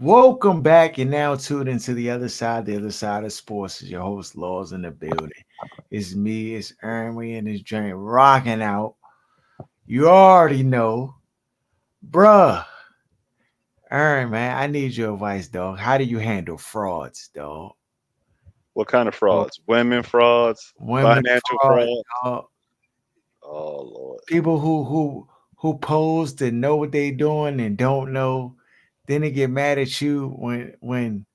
Welcome back. You're now tuned into the other side of sports. Is your host, Laws in the building. It's me, it's Ernie, and this joint rocking out. You already know, bruh. Ern, man, I need your advice, dog. How do you handle frauds, dog? What kind of Oh, frauds? Women frauds, women financial fraud, fraud. dog. Oh Lord. People who pose to know what they doing and don't know. Then they get mad at you when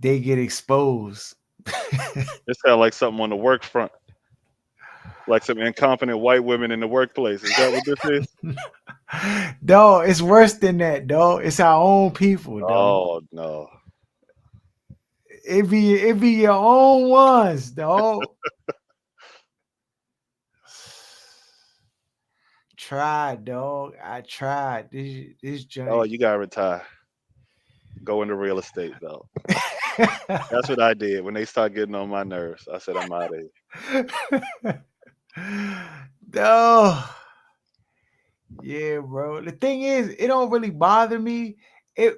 they get exposed. This sounds like something on the work front, like some incompetent white women in the workplace. Is that what this is? Dog, it's worse than that, dog. It's our own people, dog. Oh no. It be your own ones, dog. Tried, dog. I tried. This Oh, joint. you gotta retire. Go into real estate though. That's what I did when they start getting on my nerves. I said I'm out of here. Dog. Yeah, bro. The thing is, it don't really bother me. It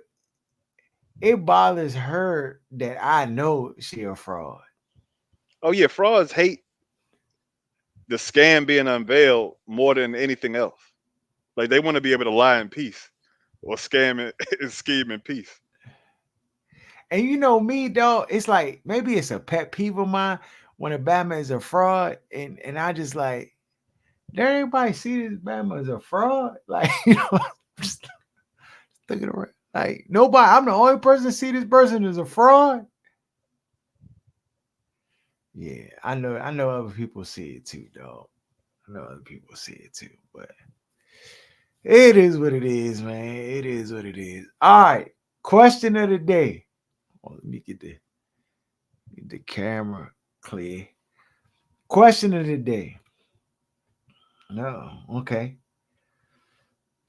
it bothers her that I know she a fraud. Oh yeah, frauds hate the scam being unveiled more than anything else. Like they want to be able to lie in peace or scam it and scheme in peace. And you know me, dog, it's like maybe it's a pet peeve of mine when a Batman is a fraud, and I just like, did everybody see this Batman as a fraud? Like, just looking around. Like nobody, I'm the only person see this person as a fraud. Yeah, I know other people see it too, dog. I know other people see it too, but it is what it is, man. It is what it is. All right. Question of the day. Oh, let me get the camera clear. Question of the day. No, okay.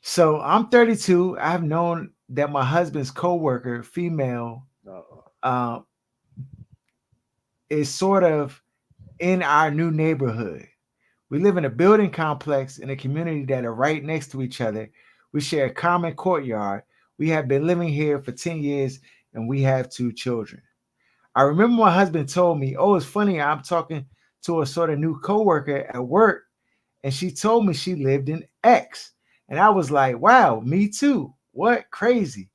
So I'm 32. I've known that my husband's coworker, female, Uh, uh, is sort of in our new neighborhood. We live in a building complex in a community that are right next to each other. We share a common courtyard. We have been living here for 10 years and we have two children. I remember my husband told me, "Oh, it's funny. I'm talking to a sort of new coworker at work, and she told me she lived in X." And I was like, "Wow, me too. What crazy."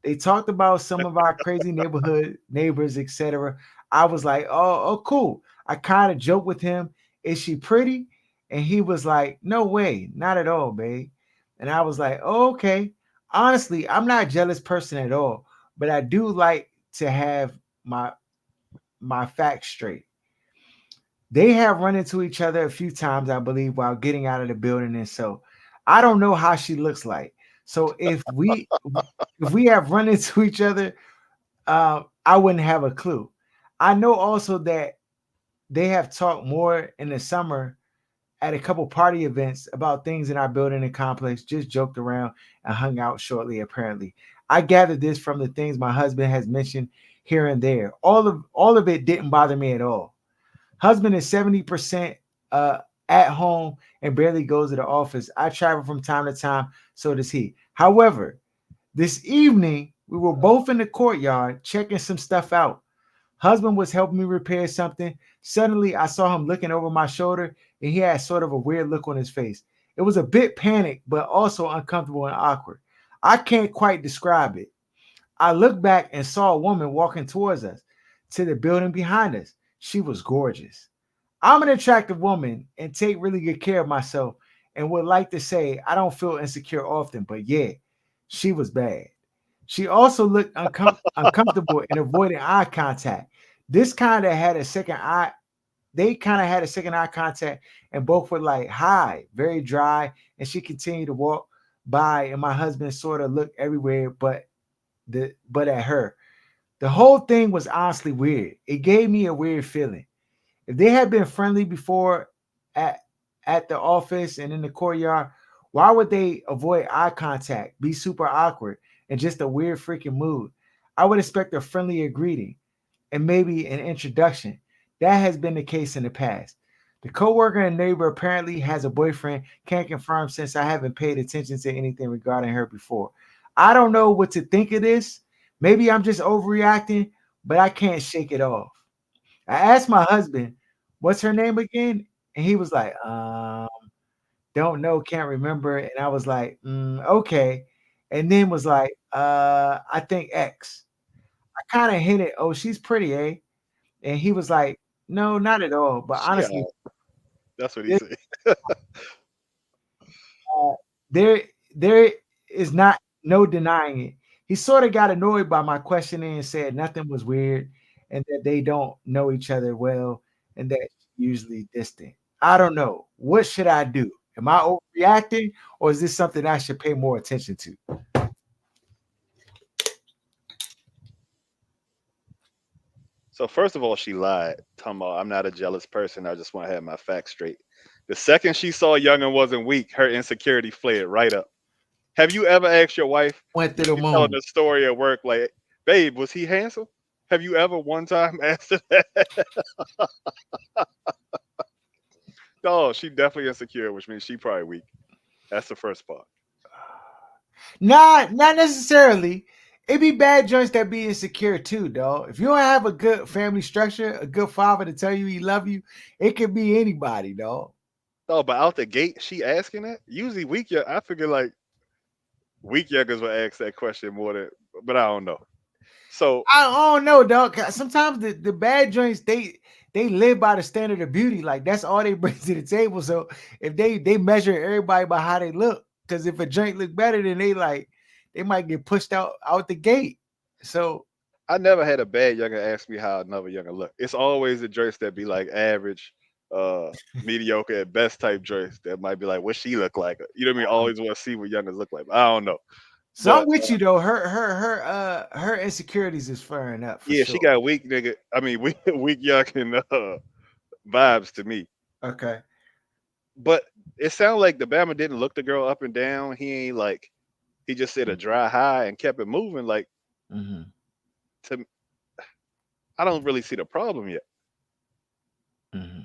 They talked about some of our crazy neighborhood neighbors, etc. I was like, "Oh, cool." I kind of joked with him, "Is she pretty?" And he was like, "No way, not at all, babe." And I was like, "Oh, okay." Honestly, I'm not a jealous person at all, but I do like to have my facts straight. They have run into each other a few times, I believe, while getting out of the building, and so I don't know how she looks like. So if we have run into each other, I wouldn't have a clue. I know also that they have talked more in the summer at a couple party events about things in our building and complex, just joked around and hung out shortly, apparently. I gathered this from the things my husband has mentioned here and there. All of it didn't bother me at all. Husband is 70% uh, at home and barely goes to the office. I travel from time to time, so does he. However, this evening, we were both in the courtyard checking some stuff out. Husband was helping me repair something. Suddenly, I saw him looking over my shoulder, and he had sort of a weird look on his face. It was a bit panicked, but also uncomfortable and awkward. I can't quite describe it. I looked back and saw a woman walking towards us to the building behind us. She was gorgeous. I'm an attractive woman and take really good care of myself and would like to say I don't feel insecure often, but yeah, she was bad. She also looked uncomfortable and avoiding eye contact. This kind of had a second eye. They kind of had a second eye contact and both were like, hi, very dry. And she continued to walk by, and my husband sort of looked everywhere but at her. The whole thing was honestly weird. It gave me a weird feeling. If they had been friendly before at at the office and in the courtyard, why would they avoid eye contact, be super awkward, and just a weird freaking mood? I would expect a friendlier greeting and maybe an introduction. That has been the case in the past. The coworker and neighbor apparently has a boyfriend. Can't confirm since I haven't paid attention to anything regarding her before. I don't know what to think of this. Maybe I'm just overreacting, but I can't shake it off. I asked my husband, "What's her name again?" And he was like, don't know, can't remember." And I was like, okay. And then was like, I think X. I kind of hinted, "Oh, she's pretty, eh?" And he was like, "No, not at all. But She honestly, alright. That's what he this, said. uh, there, there is not no denying it." He sort of got annoyed by my questioning and said nothing was weird and that they don't know each other well and that usually distant. I don't know. What should I do? Am I overreacting or is this something I should pay more attention to? So first of all, she lied. Talking about I'm not a jealous person. I just want to have my facts straight. The second she saw Young and wasn't weak, her insecurity flared right up. Have you ever asked your wife Went through when the she's telling moon. a story at work, like, "Babe, was he handsome?" Have you ever one time asked her that? No, she definitely insecure, which means she probably weak. That's the first part. Not necessarily. It be bad joints that be insecure too, dog. If you don't have a good family structure, a good father to tell you he love you, it could be anybody, dog. No, but out the gate, she asking that. Usually, weak young. I figure like weak youngers will ask that question more than, but I don't know. So I don't know, dog. 'Cause sometimes the bad joints they live by the standard of beauty. Like that's all they bring to the table. So if they measure everybody by how they look, because if a joint look better, then they might get pushed out the gate. So I never had a bad younger ask me how another younger look. It's always the joints that be like average, uh, mediocre at best type joints that might be like, what she look like? You know what I mean? Always want to see what youngers look like. But I don't know. so I'm But with you though. Her insecurities is flaring up for yeah, she sure. got weak nigga. I mean, weak weak young and vibes to me. Okay. But it sounded like the Bama didn't look the girl up and down. He ain't like he just said a dry high and kept it moving. Like Mm-hmm. to I don't really see the problem yet. Mm-hmm.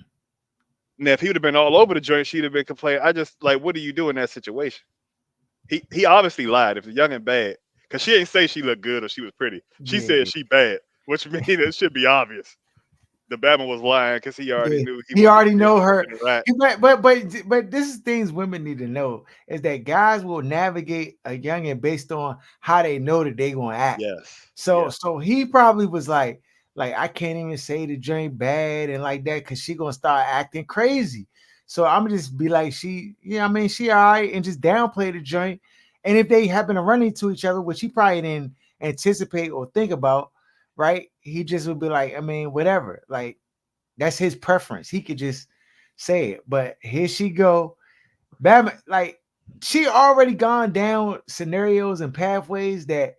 Now, if he would have been all over the joint, she'd have been complaining. I just like, what do you do in that situation? He obviously lied. If the young and bad, because she ain't say she looked good or she was pretty. She said Yeah. she bad, which means it should be obvious. The Bama was lying because he already Yeah, knew he he wasn't already creating know nothing her. to rat. But this is things women need to know is that guys will navigate a youngin based on how they know that they gonna act. Yes, So yes. so he probably was like I can't even say the joint bad and like that because she gonna start acting crazy. So I'm gonna just be like she, I mean she all right and just downplay the joint. And if they happen to run into each other, which he probably didn't anticipate or think about, right? He just would be like, I mean, whatever. Like that's his preference. He could just say it. But here she go. Batman, like she already gone down scenarios and pathways that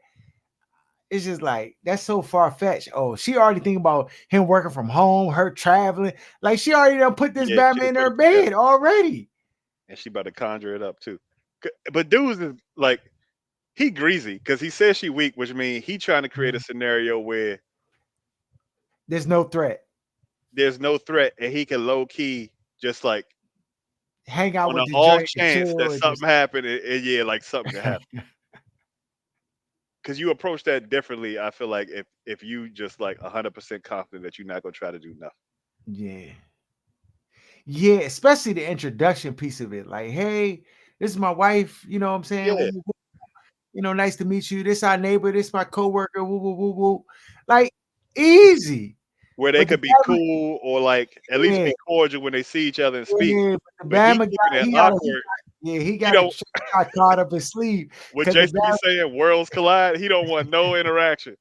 it's just like that's so far fetched. Oh, she already thinking about him working from home, her traveling. Like she already done put this Yeah, she Batman done in put her it together, bed already. and she about to conjure it up too. But dudes is like he greasy because he says she weak, which means he trying to create a Mhm. scenario where There's no threat. there's no threat, and he can low key just like Hang out on with an the off joint, chance chill, that and just something happened, and yeah, like something could happen. Because you approach that differently, I feel like if you just like 100% confident that you're not gonna try to do nothing. yeah. Yeah, especially the introduction piece of it. Like, hey, this is my wife, you know what I'm saying? Yeah, Woo, woo, woo. Nice to meet you. This our neighbor, this my coworker, woo, woo, woo, woo. Like, easy. where they But the could be Bama, cool or like at least yeah, be cordial when they see each other and speak. yeah, but the But he Bama keeping guy, it awkward. he He got a don't. shot caught up his sleeve What because the Jason be Bama, saying, worlds collide. He don't want no interaction.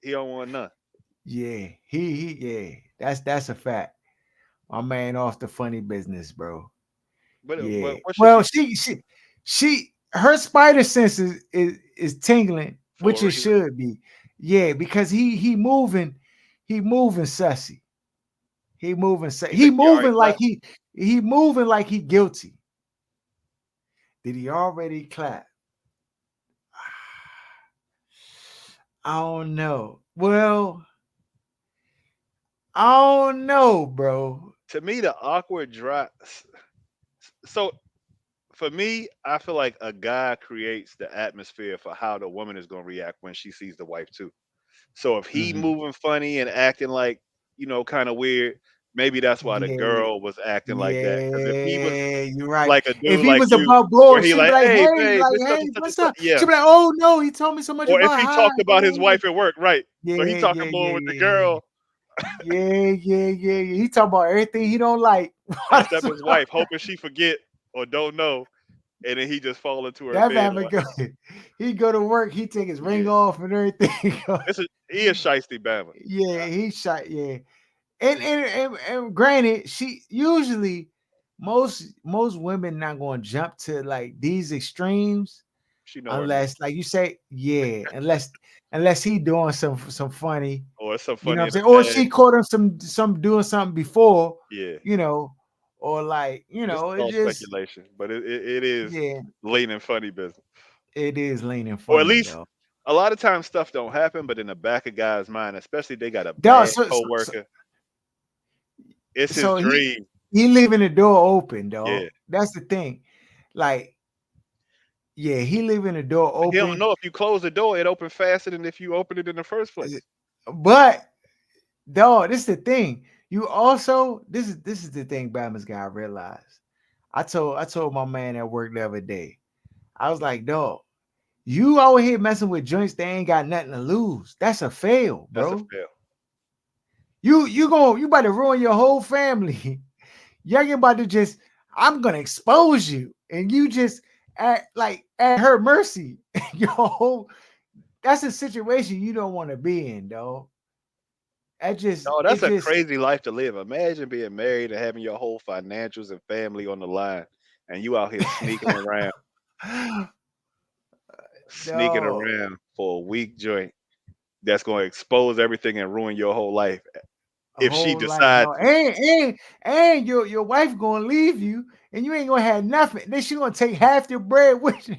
He don't want none. yeah, yeah, that's a fact. My man off the funny business, bro. But Yeah. what should Well, she do her spider sense is tingling, which for a it reason? should be. Yeah, because he moving sussy. You He think he already moving like clapped? he moving like he guilty. Did he already clap? I don't know. Well, I don't know, bro. To me, the awkward dry. So For me, I feel like a guy creates the atmosphere for how the woman is gonna react when she sees the wife too. So if he Mhm. moving funny and acting like, kind of weird, maybe that's why the Yeah, girl was acting like that. Because if he was yeah, you're right. like a If dude he like was you, above where board, he she'd be like, hey babe, it's such hey, and such and what's such, up? yeah. She'd be like, oh no, he told me so much Or if about he hi. talked about his Oh, wife at work, right? yeah, So he yeah, talking more yeah, with the yeah, girl yeah. He talk about everything he don't like. except his wife, hoping she forget or don't know, and then he just fall into her That bed. man would go. He go to work. He take his Yeah, ring off and everything. he is shiesty Bama. Yeah, he shot. Yeah, and granted, she usually most women not going to jump to like these extremes She know her man, unless, like you say, yeah, unless he doing some funny, or it's so you know funny what I'm in the saying, or past. she caught him some doing something before, Yeah, you know, or like this is it all just speculation, but it is yeah, leaning funny business. it is leaning Or at funny least though. a lot of times stuff don't happen, but in the back of guys' mind, especially if they got a Duh, bad coworker, it's his so dream. he leaving the door open, Yeah, though. That's the thing. Like, yeah, he leaving the door but he don't open. know if you close the door, it opened faster than if you opened it in the first place. But dog, this is the thing. You also this is the thing Bama's gotta realize. I told my man at work the other day. I was like, dog, you out here messing with joints that ain't got nothing to lose. That's a fail, That's a bro. fail. You about to ruin your whole family. Young about to just, I'm gonna expose you, and you just at her mercy. Yo, that's a situation you don't want to be in, though. That just No, it that's a just crazy life to live. Imagine being married and having your whole financials and family on the line, and you out here sneaking no around for a weak joint that's going to expose everything and ruin your whole life a if she whole life. decides No, to, and your wife gonna leave you, and you ain't gonna have nothing. Then she gonna take half your bread with you.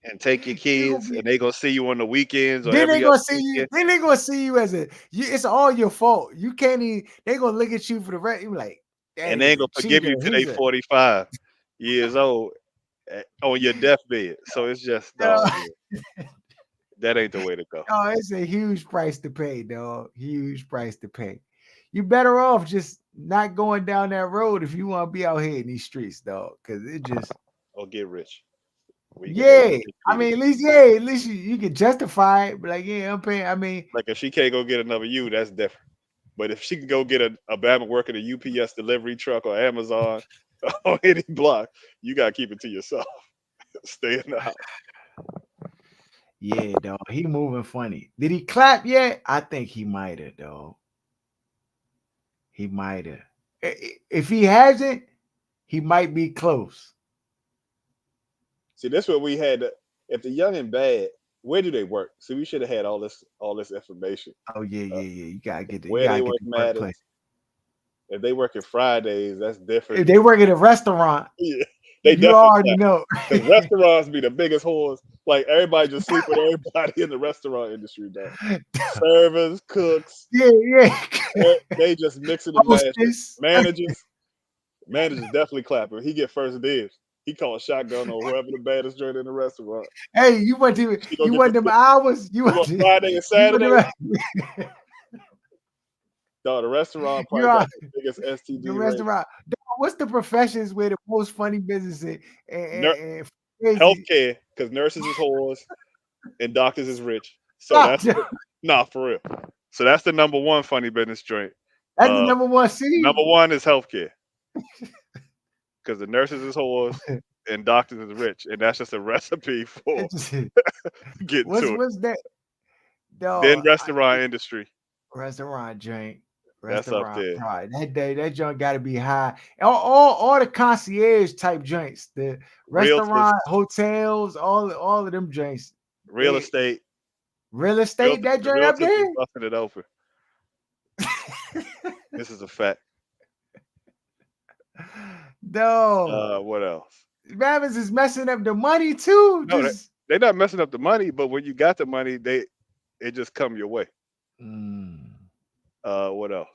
and take your You gonna kids, be and they gonna see you on the weekends or then they every other gonna see you. weekend, Then they gonna see you as it's all your fault. You can't even. They gonna look at you for the rest. You like that and they nigga's ain't a gonna forgive cheater. you till they He's a 45 years old on your deathbed. So it's just, no, man, that ain't the way to go. oh, it's a huge price to pay, dog. Huge price to pay. You better off just not going down that road if you want to be out here in these streets, dog. Cause it just Or get rich. We can make yeah. it I needed. mean, at least you can justify it. But like, yeah, I'm paying. I mean, Like if she can't go get another you, that's different. But if she can go get a Bama working a UPS delivery truck or Amazon on any block, you gotta keep it to yourself. Stay in the house. yeah, dog. He moving funny. Did he clap yet? I think he might have, dog. He might have. If he hasn't, he might be close. See, that's what we had. If the young and bad, where do they work? See, we should have had all this information. Oh yeah, Uh, yeah. You where gotta they get work the workplace. matters. If they working Fridays, that's different. If they work at a restaurant, Yeah, they you definitely already clap. know. Because restaurants be the biggest whores. Like everybody just sleep with everybody in the restaurant industry, dog. Servers, cooks, Yeah, yeah. they just mixing and matching. Hostess. Managers definitely clapping. He get first dibs. He call a shotgun on whoever the baddest joint in the restaurant. Hey, She gonna you get the want them hours? you want Friday and You want Saturday. them Dog, the restaurant you probably are got the biggest the STD rate. restaurant. Dog, what's the professions where the most funny business is Nur- and crazy? Healthcare, because nurses is whores and doctors is rich. So that's Doctor. nah for real. So that's the number one funny business joint. That's the Uh, number one city. Number one is healthcare because the nurses is whores and doctors is rich, and that's just a recipe for It's just, getting to it. what's that? Then Dog, restaurant industry, restaurant drink, that's up restaurant there. pride. That joint got to be high. All the concierge type joints, the Realtors, restaurant, hotels, all of them joints. real They estate, real estate, that the joint up realtors is there. busting it open. This is a fact. No, What else? Ravens is messing up the money too. No, Just they're not messing up the money, but when you got the money, it just come your way. mm, What else?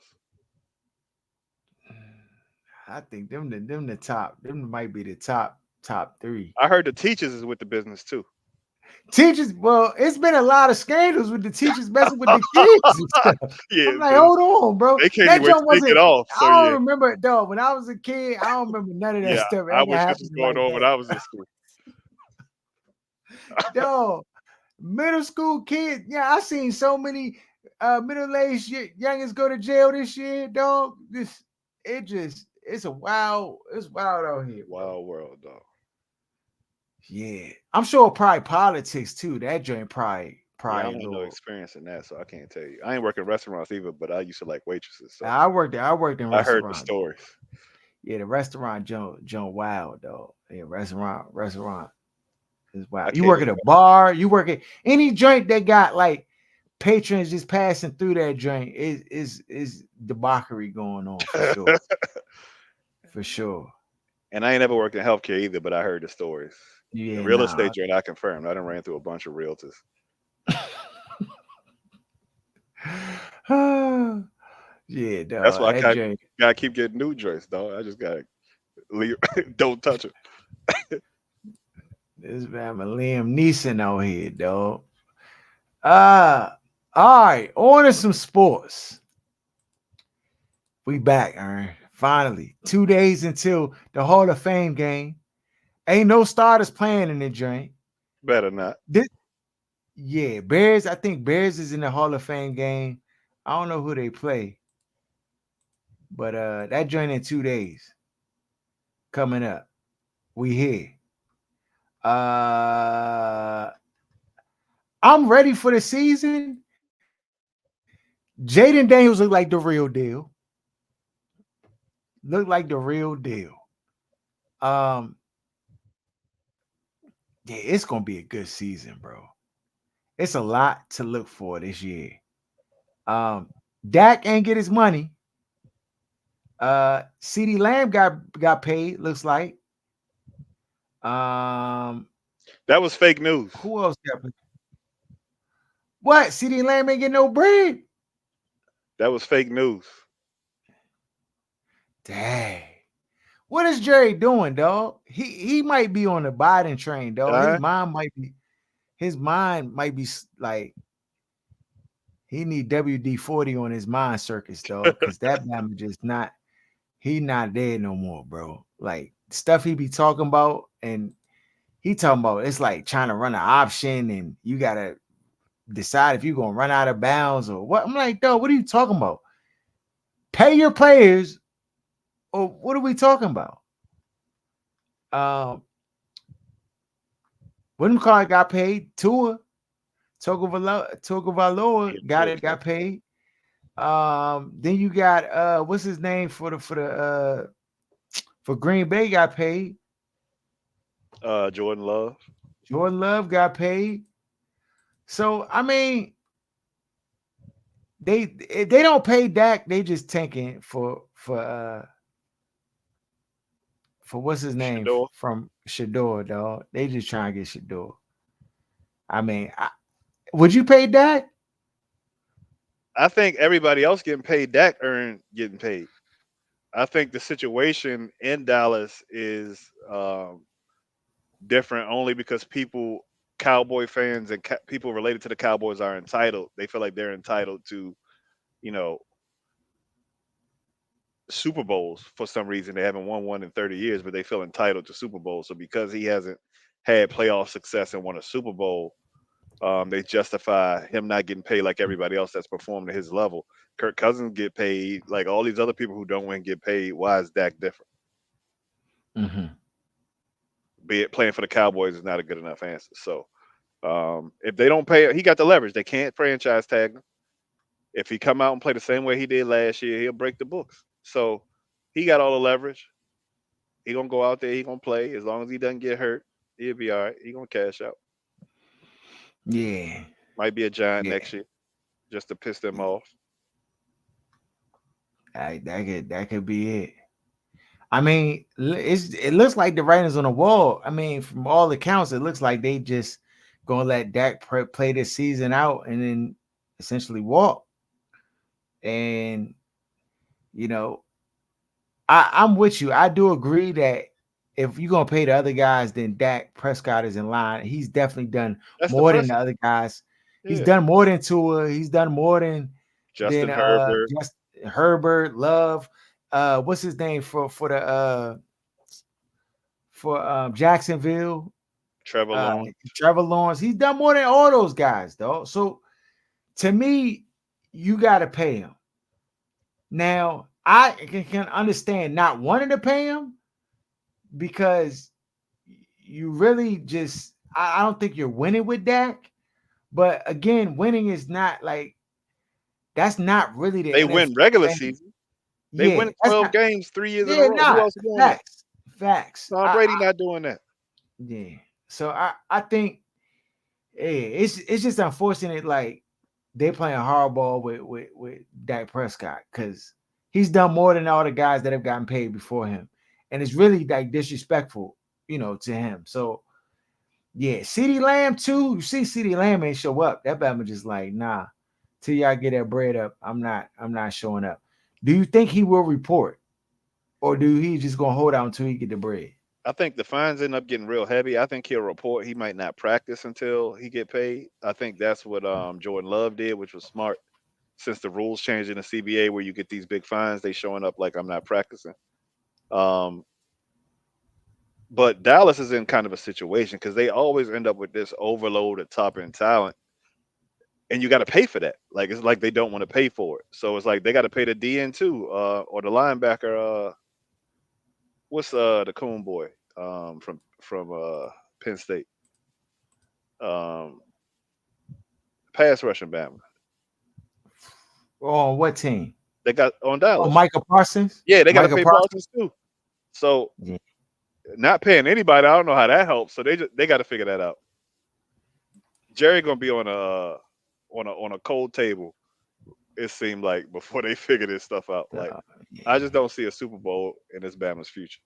I think them the top. Them might be the top top three. I heard the teachers is with the business too. Teachers, well, it's been a lot of scandals with the teachers messing with the kids and stuff. Yeah, I'm like, man, hold on, bro. they can't even That wait joint to take it wasn't. off. I So don't yeah, remember it though. When I was a kid, I don't remember none of that yeah, stuff I ever wish this was happening going like on when that. I was in school. Dog, middle school kids. Yeah, I seen so many middle-aged youngins go to jail this year, dog. It's wild out here, bro. Wild world, dog. Yeah. I'm sure probably politics too. That joint Yeah, I probably don't a have no little. experience in that, so I can't tell you. I ain't working restaurants either, but I used to like waitresses, so I worked in I heard the restaurants. stories. Yeah, the restaurant Joan Wild though. Yeah, restaurant is I wild. You can't work even. at a bar, you work at any joint that got like patrons just passing through that joint is debauchery going on for sure. For sure. And I ain't never worked in healthcare either, but I heard the stories. The Yeah, real nah. estate joint, I confirmed. I done ran through a bunch of realtors. Yeah, That's dog. why I That joint. gotta keep getting new joints, dog. I just gotta leave. Don't touch it. This man Liam Neeson out here, dog. Uh all right. On to some sports. We back, Aaron. Finally. 2 days until the Hall of Fame game. Ain't no starters playing in the joint. Better not. This, yeah, Bears. I think Bears is in the Hall of Fame game. I don't know who they play, but that joint in 2 days coming up. We here. Uh I'm ready for the season. Jaden Daniels look like the real deal. Look like the real deal. Um, yeah, it's gonna be a good season, bro. It's a lot to look for this year. Um, Dak ain't get his money. CD Lamb got paid, looks like. Um, That was fake news. who else got paid? What? CD Lamb ain't get no bread? That was fake news. Dang. What is Jerry doing, dog? He might be on the Biden train, dog. Huh? His mind might be like he need WD-40 on his mind circuits, dog, because that man just not he not there no more, bro. Like stuff he be talking about, and he talking about it's like trying to run an option, and you gotta decide if you're gonna run out of bounds or what. I'm like, dog, what are you talking about? Pay your players, or what are we talking about? Um, William got paid. Togovaloa Yeah, got sure, it, sure. got paid. Then you got what's his name for Green Bay got paid. Jordan Love. Jordan Love got paid. So I mean, they don't pay Dak. They just tanking for what's his name Shador. from Shador, dog. They just trying to get Shador. I mean, would you pay Dak? I think everybody else getting paid, Dak earned getting paid. I think the situation in Dallas is different only because Cowboy fans and people related to the Cowboys are entitled. They feel like they're entitled to, you know, Super Bowls for some reason. They haven't won one in 30 years, but they feel entitled to Super Bowls. So because he hasn't had playoff success and won a Super Bowl, they justify him not getting paid like everybody else that's performed at his level. Kirk Cousins get paid, like all these other people who don't win get paid. Why is Dak different? Mm-hmm. Be it playing for the Cowboys is not a good enough answer. So if they don't pay, he got the leverage. They can't franchise tag him. If he come out and play the same way he did last year, he'll break the books. So he got all the leverage. He gonna go out there. He gonna play as long as he doesn't get hurt. He'll be all right. He gonna cash out. Yeah, Might be a giant yeah. next year just to piss them off. That could be it. I mean, it looks like the writings on the wall. I mean, from all accounts, it looks like they just gonna let Dak play this season out and then essentially walk. And you know, I'm with you. I do agree that if you're gonna pay the other guys, then Dak Prescott is in line. He's definitely done That's the more than the precedent. other guys. He's Yeah. done more than Tua. He's done more than Justin Herbert, just Herbert, Love. What's his name for Jacksonville? Trevor Uh Lawrence. Trevor Lawrence. He's done more than all those guys, though. So to me, you gotta pay him. Now, I can understand not wanting to pay him because you really just I don't think you're winning with Dak. But again, winning is not like that's not really the They win regular NFL thing. season. They Yeah, win that's 12 not. games 3 years in a Yeah, row. Who not else is doing that? facts. Facts. Tom Brady not doing that. Yeah. So I think it's just unfortunate. Like they playing hardball with Dak Prescott because he's done more than all the guys that have gotten paid before him, and it's really like disrespectful, to him. So yeah, CeeDee Lamb too. You see, CeeDee Lamb ain't show up. That Batman just like nah. Till y'all get that bread up, I'm not showing up. Do you think he will report, or do he just gonna hold out until he get the bread? I think the fines end up getting real heavy. I think he'll report he might not practice until he get paid. I think that's what Jordan Love did, which was smart. Since the rules changed in the CBA where you get these big fines, they showing up like I'm not practicing. Um, but Dallas is in kind of a situation because they always end up with this overload of top end talent, and you got to pay for that. Like it's like they don't want to pay for it, so it's like they got to pay the DN too, or the linebacker. What's the coon boy from Penn State? Um, pass rushing Bama. On what team? They got on Oh, Dallas. Michael Parsons. Yeah, they got to Michael pay Parsons. Parsons too. So Yeah. not paying anybody, I don't know how that helps. So they got to figure that out. Jerry gonna be on a cold table. It seemed like before they figure this stuff out. Like I just Yeah. don't see a Super Bowl in this Bama's future.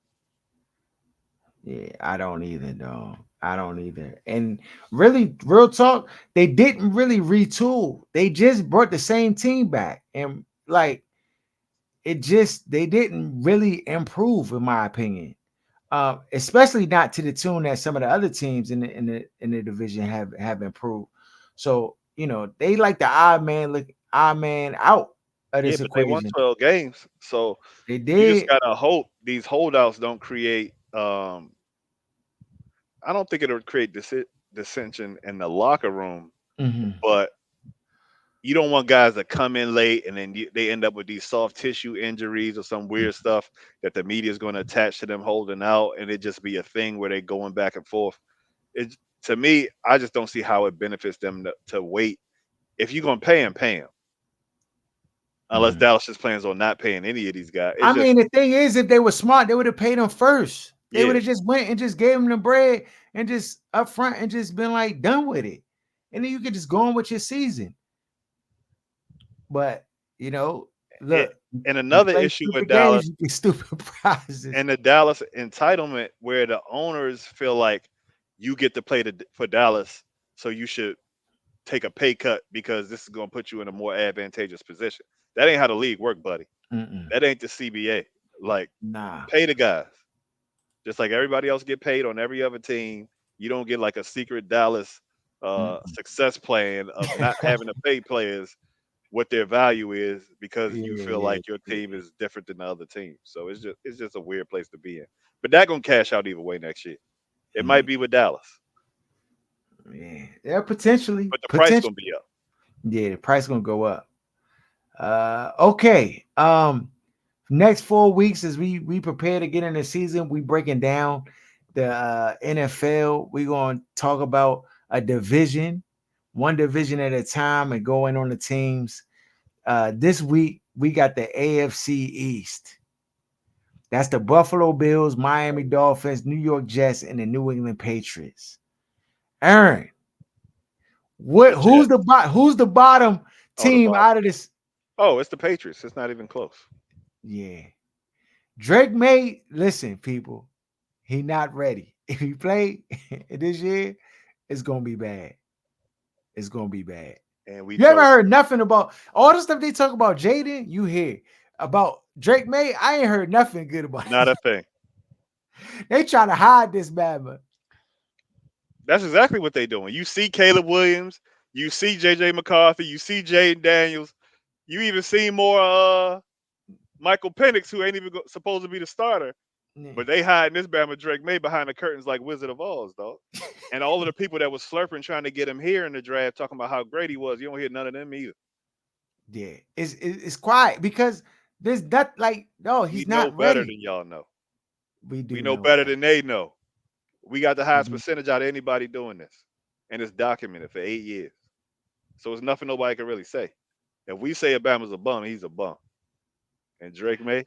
Yeah, I don't either, though. I don't either. And really, real talk, they didn't really retool. They just brought the same team back, and like it just they didn't really improve, in my opinion. Especially not to the tune that some of the other teams in the division have improved. So they like the odd man out of Yeah, this but they won equation. 12 games, so They you just did. gotta hope these holdouts don't create. I don't think it'll create dissension in the locker room, Mhm. but you don't want guys that come in late and then they end up with these soft tissue injuries or some weird stuff that the media is going to attach to them holding out, and it just be a thing where they going back and forth. It To me, I just don't see how it benefits them to wait. If you're gonna pay them, unless Mhm. Dallas just plans on not paying any of these guys. It's I just mean, the thing is, if they were smart, they would have paid them first. They would yeah, have just went and just gave them the bread and just up front and just been like done with it. And then you could just go on with your season. But it, look, and you another play issue with stupid Dallas games, you get stupid prizes. and the Dallas entitlement, where the owners feel like you get to play for Dallas, so you should take a pay cut because this is going to put you in a more advantageous position. That ain't how the league work, buddy. Mm-mm. That ain't the CBA. Like, Nah. pay the guys just like everybody else get paid on every other team. You don't get like a secret Dallas Mm-mm. success plan of not having to pay players what their value is because you Yeah, feel yeah, like your yeah. team is different than the other team. So it's just a weird place to be in. But that gonna cash out either way next year. It might Yeah, be with Dallas, yeah. Yeah, potentially. but the price gonna Potentially. be up. Yeah, the price gonna go up. Okay. Next 4 weeks as we prepare to get in the season, we breaking down the NFL. We're gonna talk about a division, one division at a time, and going on the teams. This week we got the AFC East. That's the Buffalo Bills, Miami Dolphins, New York Jets, and the New England Patriots. Aaron, The Jets who's the bottom are the team bottom. out of this? Oh, it's the Patriots. It's not even close. Yeah. Drake May, listen, people, he not ready. If he play this year, it's gonna be bad. It's gonna be bad. And we You haven't told heard nothing about all the stuff they talk about Jaden. You hear about Drake May? I ain't heard nothing good about not it. a thing. They trying to hide this Bama. That's exactly what they doing. You see Caleb Williams, you see JJ McCarthy, you see Jaden Daniels, you even see more Michael Penix, who ain't even supposed to be the starter, but they hiding this Bama Drake May behind the curtains like Wizard of Oz, dog. And all of the people that was slurping trying to get him here in the draft, talking about how great he was, you don't hear none of them either. Yeah, it's quiet because there's that like no, We he's know not better ready. than y'all know. We We do know know better better. than they know. We got the We highest do. percentage out of anybody doing this, and it's documented for 8 years. So it's nothing nobody can really say. If we say Obama's a bum, he's a bum. And Drake May,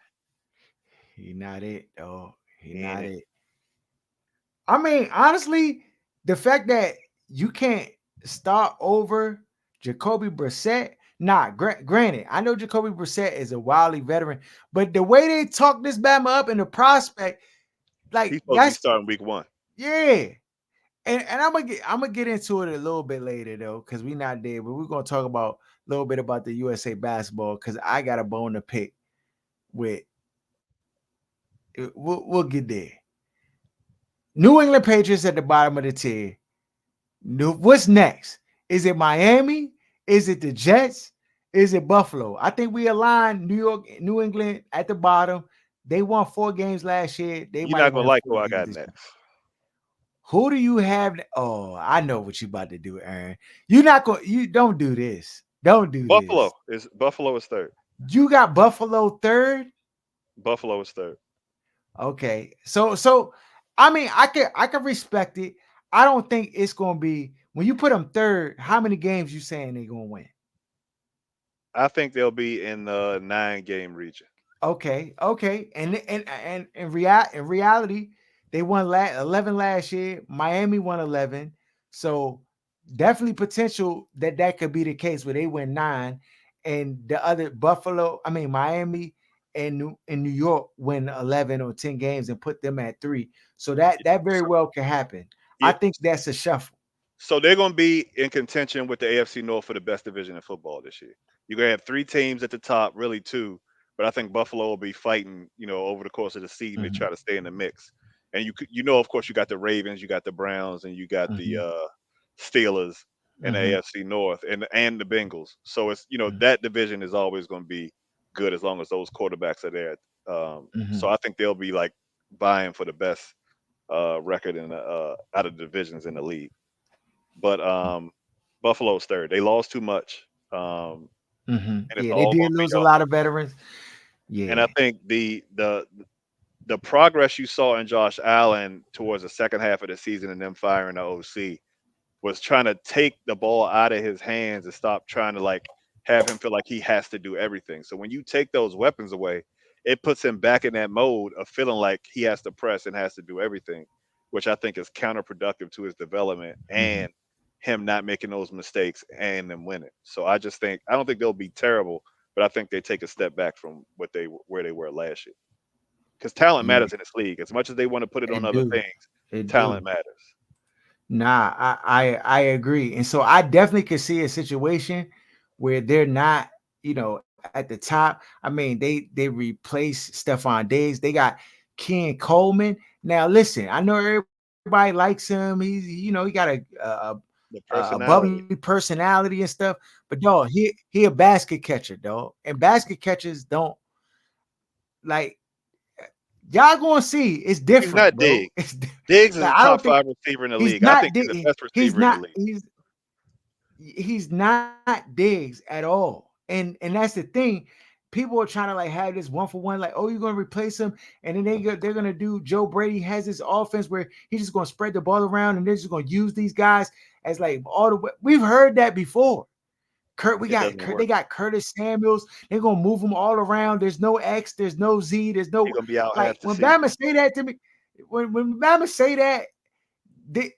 He not it though. He he ain't not it. it. I mean, honestly, the fact that you can't start over Jacoby Brissett. Nah, granted, I know Jacoby Brissett is a wildly veteran, but the way they talk this Bama up in the prospect, like He's supposed to be that's starting week 1. yeah. And I'm gonna get into it a little bit later though, because we're not there, but we're gonna talk about a little bit about the USA basketball because I got a bone to pick with. We'll get there. New England Patriots at the bottom of the tier. What's next? Is it Miami? Is it the Jets? Is it Buffalo? I think we aligned New York, New England at the bottom. They won 4 games last year. They You're might not gonna win like four who I games got this year. next. Who do you have? Oh, I know what you about to do, Aaron. You're not going. You don't do this. Don't do this. Buffalo is third. You got Buffalo third. Buffalo is third. Okay, so I mean, I can respect it. I don't think it's gonna be when you put them third. How many games you saying they gonna win? I think they'll be in the 9-game region. Okay, and in reality, they won 11 last year. Miami won 11, so definitely potential that that could be the case where they win 9, and the other Buffalo, I mean Miami and New York win 11 or 10 games and put them at 3. So that very So, well can happen. I yeah, think that's a shuffle. so they're gonna be in contention with the AFC North for the best division in football this year. You're gonna have 3 teams at the top, really two, but I think Buffalo will be fighting, over the course of the season to Mhm, try to stay in the mix. And of course, you got the Ravens, you got the Browns, and you got the mhm, Steelers and the mhm, AFC North, and the Bengals. So it's mhm, that division is always going to be good as long as those quarterbacks are there. So mhm, I think they'll be like vying for the best record in out of the divisions in the league. But Buffalo's third. They lost too much, and it's Yeah, they all going did to be lose a on. lot of veterans. And Yeah. I think the progress you saw in Josh Allen towards the second half of the season and them firing the OC was trying to take the ball out of his hands and stop trying to like have him feel like he has to do everything. So when you take those weapons away, it puts him back in that mode of feeling like he has to press and has to do everything, which I think is counterproductive to his development Mhm. and him not making those mistakes and them winning. So I don't think they'll be terrible, but I think they take a step back from where they were last year. Because talent Yeah, matters in this league. As much as they want to put it on it other do. things, It talent do. matters. Nah, I agree. And so I definitely could see a situation where they're not, at the top. I mean, they replace Stephon Diggs. They got Ken Coleman. Now listen, I know everybody likes him. He got The a bubbly personality. personality and stuff. But dog, he a basket catcher, dog. And basket catchers don't like y'all gonna see it's He's different, not bro. Diggs. Diggs is Like a I don't top think 5 receiver in the he's league. I not think he's the best he's receiver in the not league. he's not Diggs at all. And that's the thing. People are trying to like have this one for one, like, oh, you're gonna replace him, and then they're gonna do Joe Brady has this offense where he's just gonna spread the ball around and they're just gonna use these guys as like all the way. We've heard that before. It doesn't They work. got Curtis Samuels. They're gonna move them all around. There's no X, there's no Z, there's He's no gonna be out like half the when season. Bama say that to me, when Bama say that, they,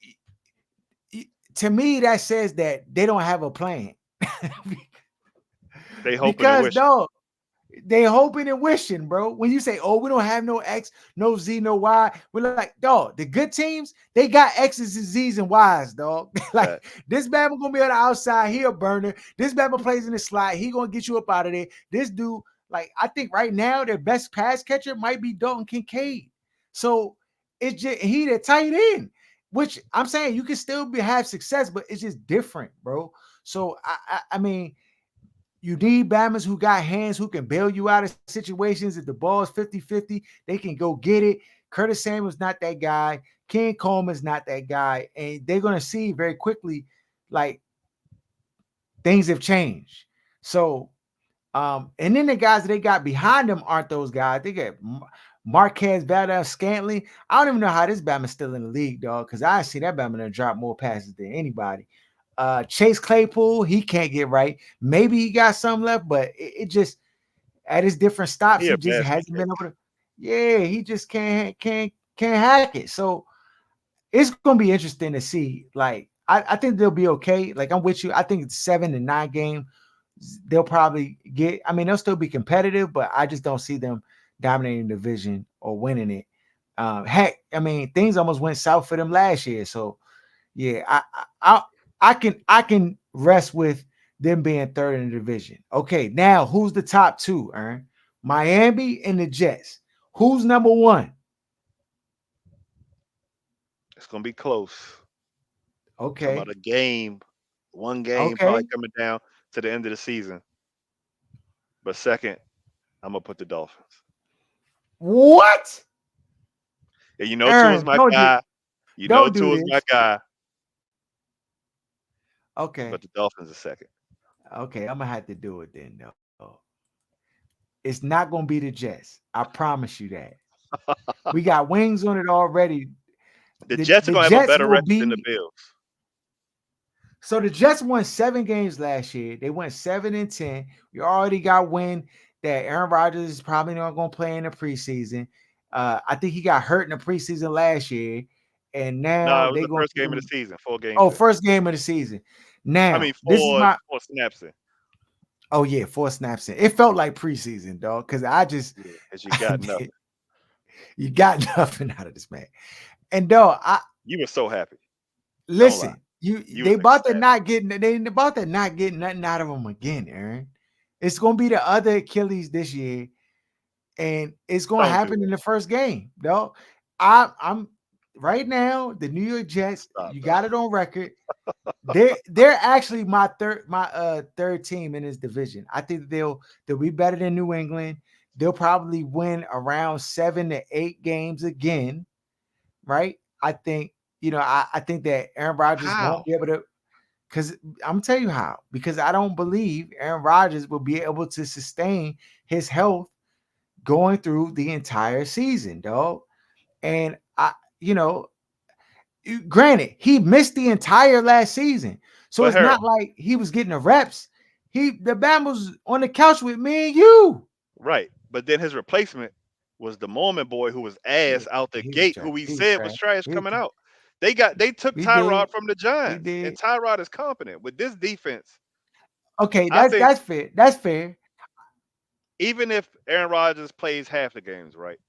to me that says that they don't have a plan. They hoping and Because wishing. no, they hoping and wishing, bro. When you say, "Oh, we don't have no X, no Z, no Y," we're like, "Dog, the good teams they got X's and Z's and Y's, dog." Like That this Bama gonna be on the outside, he a burner. This Bama plays in the slot, he gonna get you up out of there. This dude, like, I think right now their best pass catcher might be Dalton Kincaid. So It's just he the tight end, which I'm saying you can still have success, but it's just different, bro. So I mean, you need Bammers who got hands who can bail you out of situations. If the ball is 50-50, they can go get it. Curtis Samuel's not that guy. Ken Coleman's not that guy. And they're gonna see very quickly, like things have changed. So and then the guys that they got behind them aren't those guys. They got Marquez Valdez Scantling. I don't even know how this Batman's still in the league, dog, because I see that Batman drop more passes than anybody. Chase Claypool, he can't get right. Maybe he got some left, but it just at his different stops, He a he just basket hasn't been case. able to. Yeah, he just can't hack it. So it's gonna be interesting to see. Like, I think they'll be okay. Like, I'm with you. I think it's 7-9 game. They'll probably get. I mean, they'll still be competitive, but I just don't see them dominating the division or winning it. Heck, I mean, things almost went south for them last year. So yeah, I can rest with them being third in the division. Okay, now who's the top two? Aaron? Miami and the Jets. Who's number one? It's gonna be close. Talking about Okay, a game, one game probably okay. coming down to the end of the season. But second, I'm gonna put the Dolphins. What? And you know Tua's Aaron, my guy. You know don't do Tua's my this. guy. But Okay, the Dolphins are second. okay. I'm gonna have to do it then, though. It's not gonna be the Jets. I promise you that. We got wings on it already. The The Jets are the gonna have a Jets better will record than the be Bills. so the Jets won 7 games last year. They went 7-10. We already got wind that Aaron Rodgers is probably not going to play in the preseason. I think he got hurt in the preseason last year, and No, now it was they're the going to first put game of the him. season, 4 games Oh, in. first game of the season. I mean, Now this is my. four snaps in. Oh yeah, 4 snaps in. It felt like preseason, dog, because I just Yeah, because you got nothing. you got nothing out of this man. And dog, I You were so happy. Don't lie. listen. You You they was about to ecstatic. not get they about to not get nothing out of them again, Aaron. It's gonna be the other Achilles this year, and it's gonna Don't do happen that. in the first game, though. I'm right now, the New York Jets, Stop, you dog. got it on record. They're actually my third team in this division. I think they'll be better than New England. They'll probably win around 7 to 8 games again, right? I think, I think that Aaron Rodgers won't How? be able to. Because I'm gonna tell you how. Because I don't believe Aaron Rodgers will be able to sustain his health going through the entire season, dog. And you know, granted, he missed the entire last season, so But it's Harold, not like he was getting the reps. The Bama was on the couch with me and you. right. But then his replacement was the Mormon boy who was Yeah, ass out the he was gate, trash. who we He was said was trash. trash He, coming out. They took he did. Tyrod from the He Giants, and did. Tyrod is competent. With this defense, Okay, I that's think that's fair. That's fair. even if Aaron Rodgers plays half the games, right,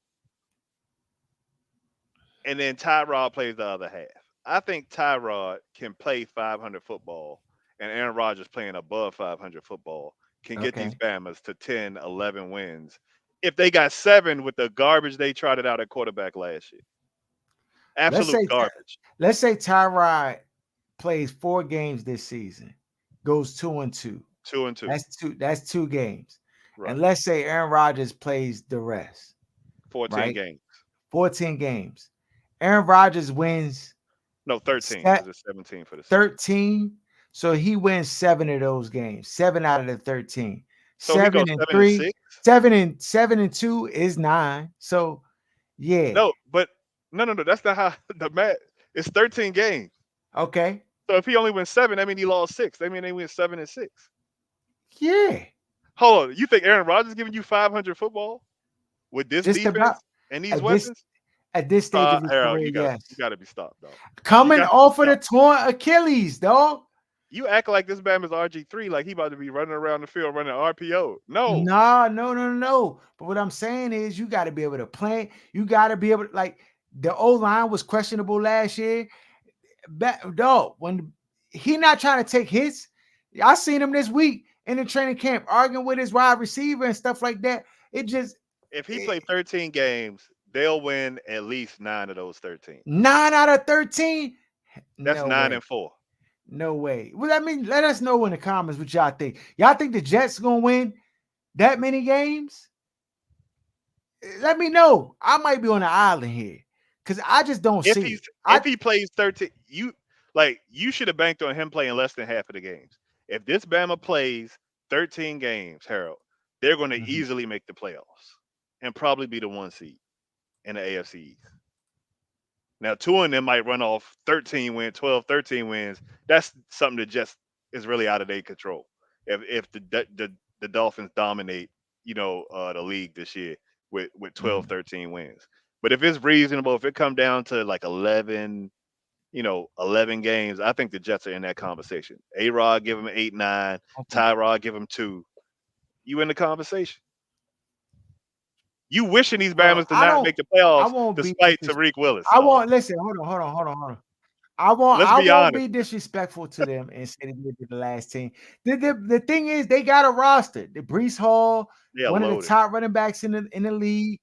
and then Tyrod plays the other half, I think Tyrod can play 500 football, and Aaron Rodgers playing above 500 football can get these Okay. Bamas to 10, 11 wins. If they got 7 with the garbage they trotted out at quarterback last year, Let's absolute say garbage. let's say Tyrod plays 4 games this season, goes 2-2. 2-2, That's two games. right? And let's say Aaron Rodgers plays the rest, 14 right? games. 14 games. Aaron Rodgers wins No, 13 because it's 17 for the season. 13. So he wins 7 of those games. 7 out of the 13. So he Seven goes and 7 and three. 6. Seven and two is 9. So yeah. No, but no. That's not how the math. It's 13 games. Okay. So if he only wins 7, that means he lost 6. That means they win 7 and 6. Yeah. Hold on, you think Aaron Rodgers giving you 500 football with this Just about defense and these at this weapons? at this stage of his Harold, career, you yes. gotta be stopped, dog. You Coming got to be off of the stopped. torn Achilles, dog. You act like this man is RG3, like he about to be running around the field running RPO. No, Nah, no, no, no, no. But what I'm saying is you got to be able to play. You got to be able to, like, the O line was questionable last year. Dog, when he not trying to take hits, I seen him this week in the training camp arguing with his wide receiver and stuff like that. It just if he it, played 13 games, they'll win at least 9 of those 13. 9 out of 13? That's No nine way. and four. No way. Well, I mean, let us know in the comments what y'all think. Y'all think the Jets gonna win that many games? Let me know. I might be on the island here because I just don't If see he's it. if he plays 13, you should have banked on him playing less than half of the games. If this Bama plays 13 games, Harold, they're going to Mhm. easily make the playoffs and probably be the 1 seed in the AFC East. Now, two of them might run off 13 wins, 12, 13 wins. That's something that just is really out of their control. If the Dolphins dominate, the league this year with 12, Mhm. 13 wins. But if it's reasonable, if it come down to like 11, 11 games, I think the Jets are in that conversation. A-Rod give them 8, 9. Okay. Tyrod give them 2. You in the conversation. You wishing these Well, Bama's to not make the playoffs won't be despite Tariq Willis, I dog. won't listen. Hold on. Let's I be won't honest. be disrespectful to them and say they did the last team. The thing is, they got a roster. The Brees Hall, They're one of the loaded. top running backs in the league.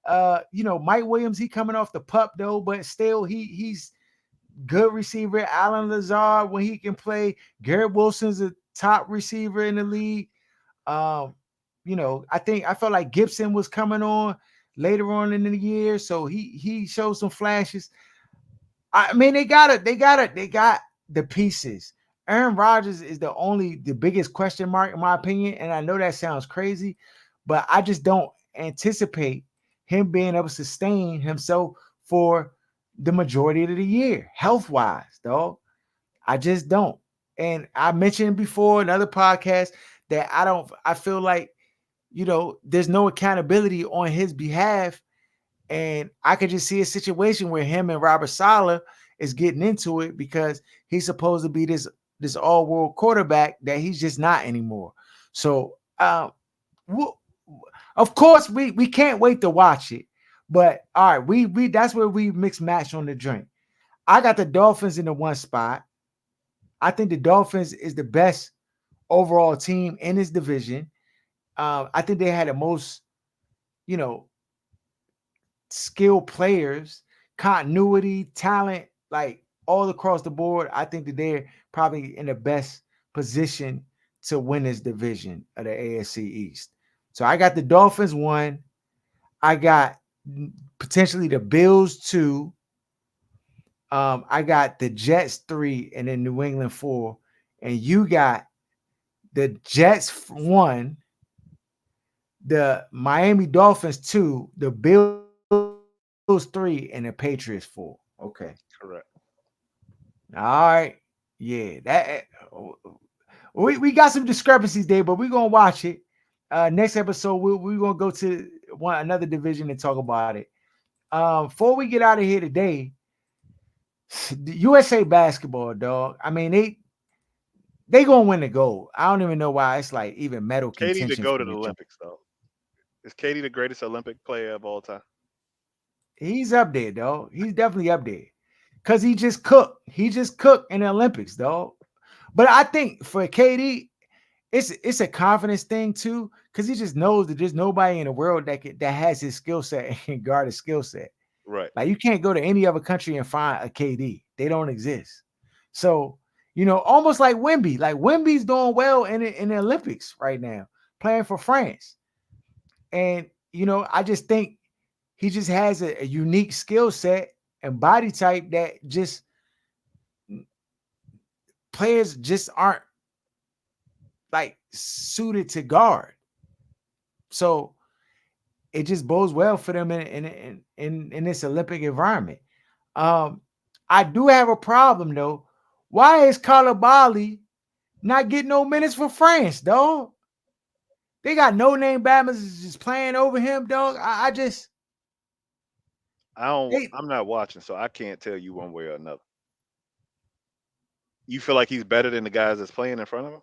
Mike Williams, he coming off the pup though, but still he's good receiver. Alan Lazard, when he can play. Garrett Wilson's a top receiver in the league. Um, I felt like Gibson was coming on later on in the year, so he showed some flashes. I mean, they got the pieces. Aaron Rodgers is the biggest question mark in my opinion, and I know that sounds crazy, but I just don't anticipate him being able to sustain himself for the majority of the year, health wise, though. I just don't. And I mentioned before in other podcasts that I feel like, there's no accountability on his behalf. And I could just see a situation where him and Robert Sala is getting into it because he's supposed to be this all-world quarterback that he's just not anymore. So w- of course we can't wait to watch it. But all right, we that's where we mix match on the drink. I got the Dolphins in the one spot. I think the Dolphins is the best overall team in this division. I think they had the most, you know, skilled players, continuity, talent, like all across the board. I think that they're probably in the best position to win this division of the AFC East. So I got the Dolphins one. I got potentially the Bills two. I got the Jets three, and then New England four. And you got the Jets one, the Miami Dolphins two, the Bills three, and the Patriots four. Okay. Correct. All right. Yeah. We got some discrepancies there, but we're gonna watch it. Next episode, we're gonna go to another division and talk about it. Before we get out of here today, the USA basketball, dog. I mean, they gonna win the gold. I don't even know why it's like even medal Katie to contention go for to the the joint. Olympics though. Is Katie the greatest Olympic player of all time? He's up there, dog. He's definitely up there. Cause he just cooked. He just cooked in the Olympics, dog. But I think for KD, it's a confidence thing too, because he just knows that there's nobody in the world that has his skill set and can guard his skill set. Right. Like you can't go to any other country and find a KD. They don't exist. So, almost like Wemby. Like Wemby's doing well in the Olympics right now, playing for France. And I just think he just has a unique skill set and body type that just players just aren't like suited to guard. So it just bodes well for them in this Olympic environment. Um, I do have a problem though. Why is Bali not getting no minutes for France, dog? They got no name Bama's just playing over him, dog. I just I don't. they I'm not watching, so I can't tell you one way or another. You feel like he's better than the guys that's playing in front of him?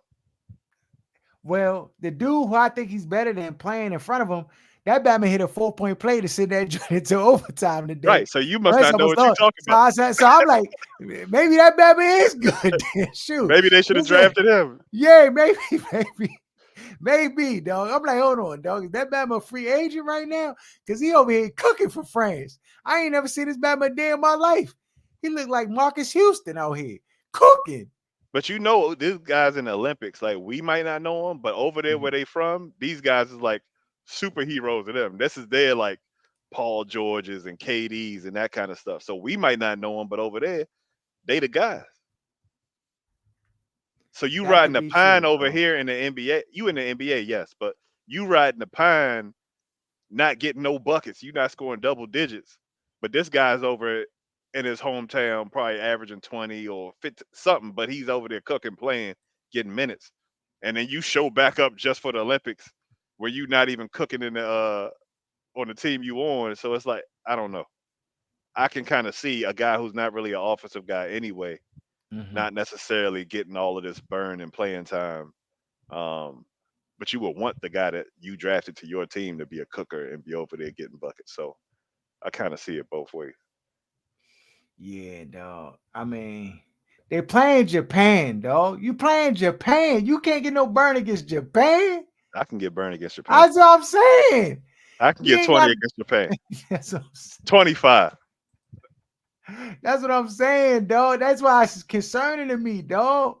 well, the dude who I think he's better than playing in front of him, that Bama hit a 4-point play to send that joint into overtime today. Right. So you The must rest not of know us what you're lost. talking So about. I said, so I'm like, maybe that Bama is good. Then. Shoot. Maybe they should have Listen, drafted him. yeah, maybe Maybe, dog. I'm like, hold on, dog. Is that Bama a free agent right now? Because he over here cooking for France. I ain't never seen this Bama a day in my life. He looked like Marcus Houston out here cooking. But you know, these guys in the Olympics, like we might not know them, but over there where Mhm. they from, these guys is like superheroes to them. This is their like Paul Georges and KDs and that kind of stuff. So we might not know them, but over there, they the guys. So you That riding could the be pine true, over dog. here in the NBA. You in the NBA, yes, but you riding the pine, not getting no buckets. You not scoring double digits. But this guy's over in his hometown, probably averaging 20 or 50 something, but he's over there cooking, playing, getting minutes. And then you show back up just for the Olympics where you not even cooking in the on the team you on. So it's like, I don't know. I can kind of see a guy who's not really an offensive guy anyway, Hmm. not necessarily getting all of this burn and playing time. Um, but you would want the guy that you drafted to your team to be a cooker and be over there getting buckets. So I kind of see it both ways. Yeah, dog. I mean, they playing Japan, dog. You playing Japan. You can't get no burn against Japan. I can get burned against Japan. That's what I'm saying. I can You get ain't 20 got. against Japan. That's what 25. that's what I'm saying, dog. That's why it's concerning to me, dog.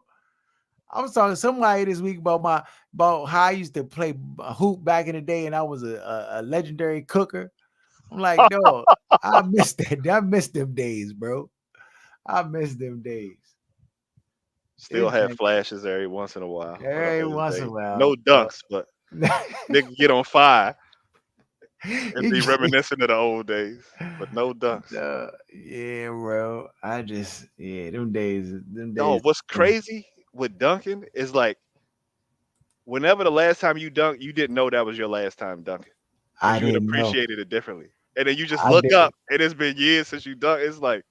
I was talking to somebody this week about how I used to play hoop back in the day, and I was a legendary cooker. I'm like, dog, I missed that. I missed them days, bro. I miss them days. Still It's have been flashes every once in a while of the every old once in a days. while, No dog. dunks, but nigga get on fire and You be get- reminiscent of the old days. But no dunks. yeah, bro. I just them days. Dog, what's crazy with dunking is like whenever the last time you dunked, you didn't know that was your last time dunking. Because I you would didn't know. appreciate it differently. And then you just I look didn't. up and it's been years since you dunked. It's like,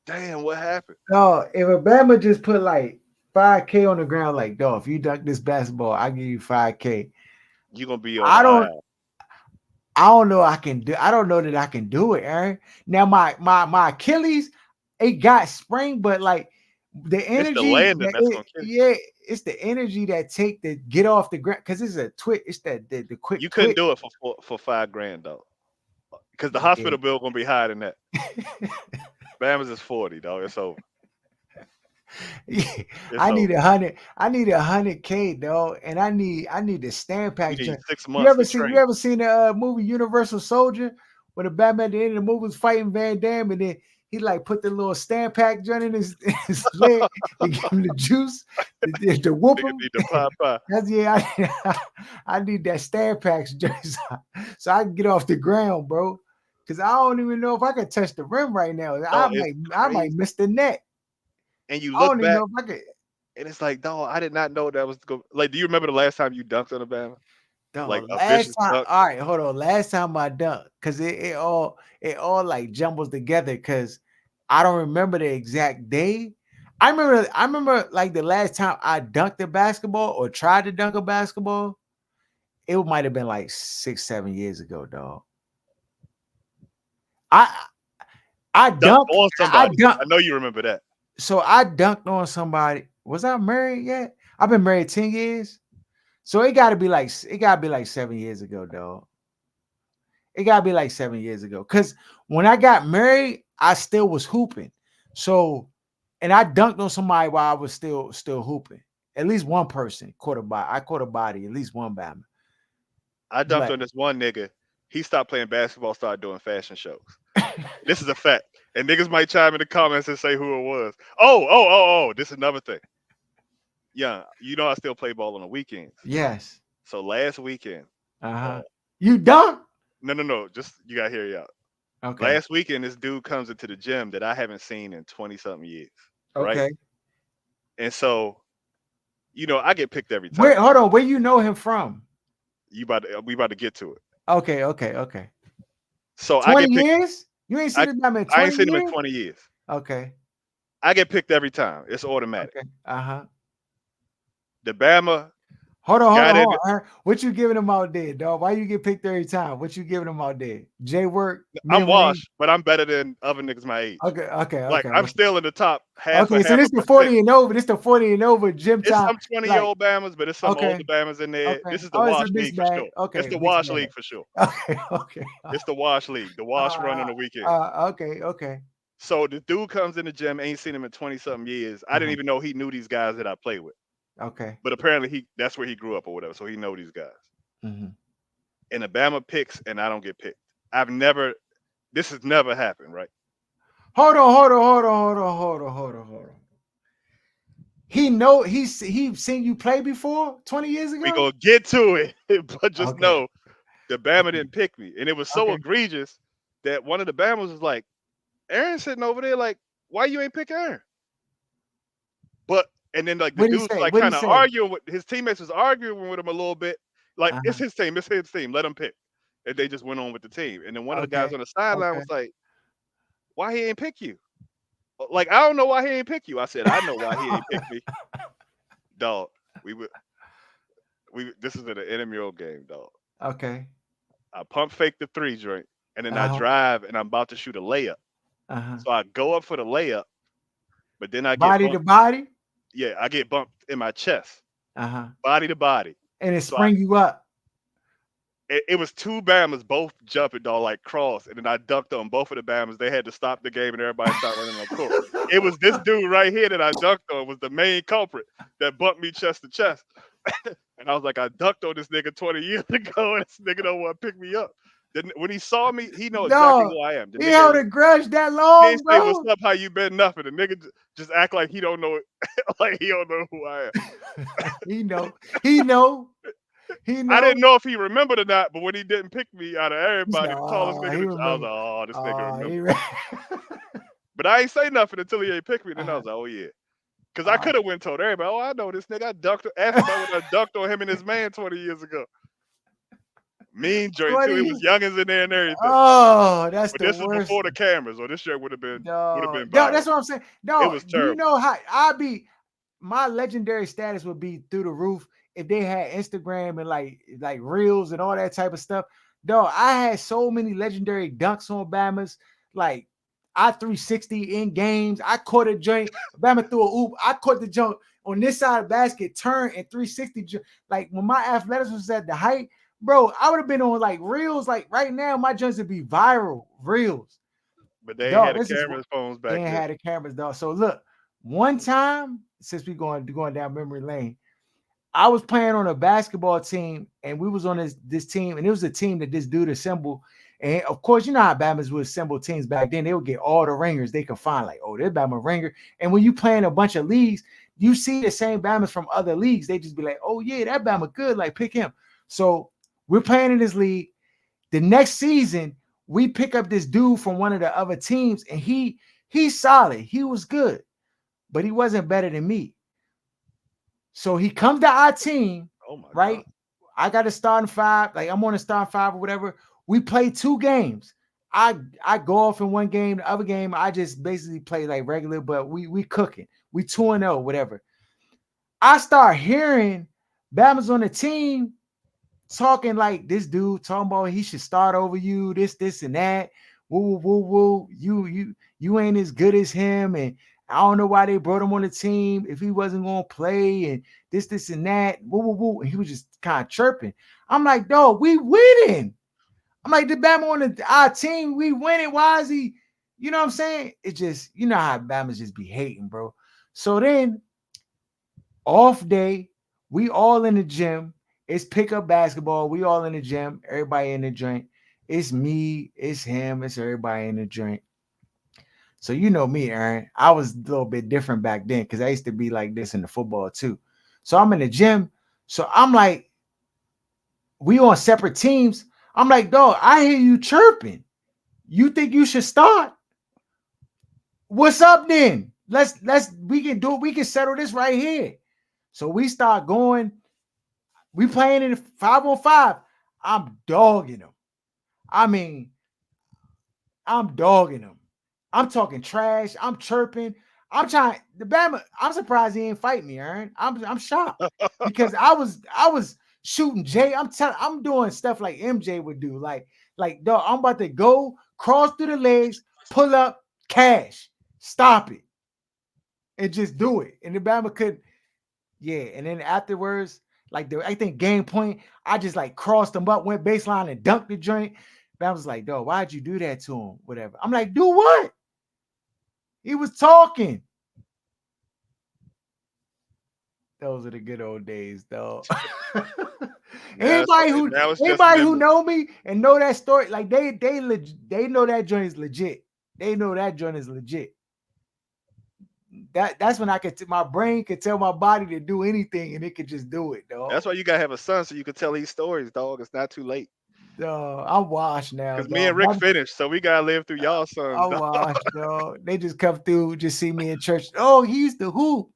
damn, what happened? No, if Alabama just put like 5K on the ground, like, dog, if you dunk this basketball, I give you 5K. You're gonna be on the I don't aisle. I don't know I can do I don't know that I can do it, Aaron. Now my Achilles, it got sprained, but like the It's the energy landing that that's gonna kill you. yeah, it's the energy that take to get off the ground because it's a twit, it's that the quick You couldn't twit. do it for 5 grand though. Because the Yeah. hospital bill gonna be higher than that. Bama's is 40, dog. It's over. Yeah, It's over. I need 100K, dog, and I need the stand You packs. need 6 months You to ever seen you train. ever seen the movie Universal Soldier when the Batman at the end of the movie was fighting Van Damme and then he like put the little stand pack joint in his, his leg to give him the juice to whoop Nigga him. need the pie. That's I need that stand packs joint so I can get off the ground, bro. Cause I don't even know if I can touch the rim right now. Dog, it's I might crazy. miss the net. And you I look don't even back know if I could. and it's like, dog, I did not know that was go like, do you remember the last time you dunked on a Bama? Like Dog, a last vicious time, dunk? all right, hold on. Last time I dunked, cause it all like jumbles together. Cause I don't remember the exact day. I remember like the last time I dunked a basketball or tried to dunk a basketball. It might have been like 6, 7 years ago, dog. I I Dunked dunk on I somebody. dunk. I know you remember that. So I dunked on somebody. Was I married yet? I've been married 10 years. So it gotta be like 7 years ago, dog. It gotta be like 7 years ago. Cause when I got married, I still was hooping. So, and I dunked on somebody while I was still hooping. At least one person caught a body. I caught a body. At least one Bama. I dunked But on this one nigga. He stopped playing basketball, started doing fashion shows. This is a fact. And niggas might chime in the comments and say who it was. Oh. This is another thing. Yeah, you know I still play ball on the weekends. yes. So last weekend, Uh uh, huh. You dunk? no. Just you gotta hear you out. Okay. Last weekend, this dude comes into the gym that I haven't seen in 20 something years, right? Okay. And so, I get picked every time. Where? Hold on. Where you know him from? We about to get to it. Okay. Okay. Okay. So I get 20 picked. years? You ain't seen I this Bama in I ain't 20 seen him in years? 20 years. Okay. I get picked every time. It's automatic. Okay. Uh huh. The Bama Got in. hold on. What you giving him out there, dog? Why you get picked every time? What you giving him out there? J work, I'm middle name. washed, but I'm better than other niggas my age. Okay, okay, Like okay, I'm okay. still in the top half a Okay, so half this a the percent. 40 and over. This the 40 and over gym It's time. some 20-year Like, old Bammers, but it's some older okay, Bammers in there. okay. This is the Oh, it's a wash mixed league for bag. sure. It's Okay, the mixed wash bag. league for sure. Okay, okay. It's the wash league. The wash run on Uh, the weekends. okay, okay. So the dude comes in the gym, ain't seen him in 20 something years. I didn't Uh-huh. even know he knew these guys that I play with. Okay. But apparently that's where he grew up or whatever. So he know these guys. Hmm. And Alabama picks and I don't get picked. I've never this has never happened, right? Hold on, hold on, hold on, hold on, hold on, hold on, hold on. He seen you play before 20 years We ago? gonna get to it. But just Okay. know the Bama Okay. didn't pick me. And it was so Okay. egregious that one of the Bamas was like, Aaron's sitting over there, like, why you ain't pick Aaron? But and then like the What he dude's say? like What he kind of say? arguing with his teammates was arguing with him a little bit. Like, Uh-huh. it's his team, let him pick. And they just went on with the team. And then one of the guys Okay. on the sideline Okay. was like, why he ain't pick you? Like, I don't know why he ain't pick you. I said, I know why he ain't pick me. Dog. We would we this is an intramural game, dog. Okay. I pump fake the three joint, and then I Uh-huh. drive and I'm about to shoot a layup. Uh-huh. So I go up for the layup, but then I get Body to bumped. body. Yeah, I get bumped in my chest, Uh-huh. body to body. And it So I spring you up. it was two Bamas both jumping, dog, like cross, and then I dunked on both of the Bamas. They had to stop the game and everybody started running on court. It was this dude right here that I dunked on was the main culprit that bumped me chest to chest. And I was like, I ducked on this nigga 20 years ago, and this nigga don't want to pick me up. Then when he saw me, he know exactly No, who I am. The he nigga held a grudge that he ain't long, say what's bro. up, how you been, nothing. The nigga just act like he don't know, like he don't know who I am. He know. He know. He I know. didn't know if he remembered or not, but when he didn't pick me out of He said, everybody, the tallest "Oh, nigga, he I was remember. like, oh, this nigga Oh, remember. he." But I ain't say nothing until he ain't picked me. Then I uh, was like, oh yeah, because I uh, could have went told everybody, oh, I know this nigga. I ducked. Ask about when I ducked on him and his man 20 years ago. Mean joint too. It was 20. youngins in there and everything. Oh, that's But the this is worst. before the cameras, or this shit would have No, been no, viral. that's what I'm saying. It No, was do you terrible. know how I'd be? My legendary status would be through the roof if they had Instagram and like reels and all that type of stuff. Dog, I had so many legendary dunks on Bamas, like I 360 in games. I caught a joint, Bama threw a oop. I caught the jump on this side of the basket, turn and 360. Like when my athletics was at the height, bro, I would have been on like reels. Like right now, my joints would be viral reels. But they ain't Dog, had the this is cameras phones they back ain't then. had the cameras, dog. So look, one time since we going down memory lane, I was playing on a basketball team, and we was on this team, and it was a team that this dude assembled. And of course, you know how Bama's would assemble teams back then. They would get all the ringers they could find, like, oh, they're Bama ringer. And when you play in a bunch of leagues, you see the same Bamas from other leagues. They just be like, oh yeah, that Bama good, like pick him. So we're playing in this league. The next season, we pick up this dude from one of the other teams, and he's solid. He was good, but he wasn't better than me. So he comes to our team, Oh my god. right? I got a starting five, like I'm on a starting five or whatever. We play two games. I go off in one game, the other game I just basically play like regular, but we cooking. We 2-0, whatever. I start hearing Bama's on the team talking like this dude talking about he should start over you, this, and that. Woo, woo, woo. You ain't as good as him. And I don't know why they brought him on the team if he wasn't gonna play and this, and that. Woo, woo, woo. And he was just kind of chirping. I'm like, dog, we winning. I'm like, the Bama on our team, we winning. Why is he? You know what I'm saying? It just, you know how Bama's just be hating, bro. So then off day, we all in the gym. It's pickup basketball. We all in the gym. Everybody in the joint. It's me. It's him. It's everybody in the joint. So you know me, Aaron. I was a little bit different back then because I used to be like this in the football too. So I'm in the gym. So I'm like, we on separate teams. I'm like, dog, I hear you chirping. You think you should start? What's up then? Let's we can do it. We can settle this right here. So we start going. We playing in 5-on-5. I'm dogging them. I mean, I'm dogging them. I'm talking trash. I'm chirping. I'm trying the Bama. I'm surprised he ain't fight me, Aaron. I'm shocked because I was shooting Jay. I'm doing stuff like MJ would do. Like dog, I'm about to go cross through the legs, pull up, cash, stop it, and just do it. And the Bama could, yeah. And then afterwards, like I think game point, I just like crossed him up, went baseline and dunked the joint. Bama was like, dog, why'd you do that to him? Whatever. I'm like, do what? He was talking. Those are the good old days, though. Now it's anybody who now it's just anybody who memory. know me and know that story, like they know that joint is legit. They know that joint is legit. That's when I could my brain could tell my body to do anything and it could just do it, dog. That's why you gotta have a son so you can tell these stories, dog. It's not too late. I'm washed now, Cause me dog. and Rick finished, so we gotta live through y'all sons, I'm dog. washed, dog. They just come through, just see me in church. Oh, he used to hoop.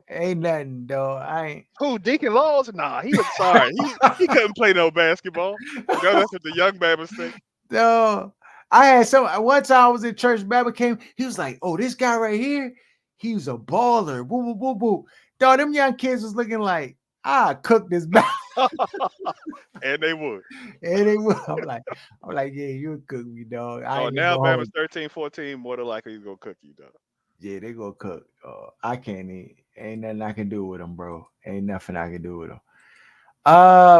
Ain't nothing, dog. I Who Deacon Laws? Nah, he was sorry. He couldn't play no basketball. ain't. No, that's what the young babbers say. No, I had some one time I was in church. Baba came. He was like, "Oh, this guy right here, he was a baller." Boo boo boo boo. Dog, them young kids was looking like I cooked this back, And they would. and they were. I'm like, yeah, you cook me, dog. I Oh, ain't even now gonna Bama's hold. 13, 14, more than likely he's gonna cook you, dog. Yeah, they gonna cook. I can't eat. Ain't nothing I can do with them, bro. Ain't nothing I can do with them.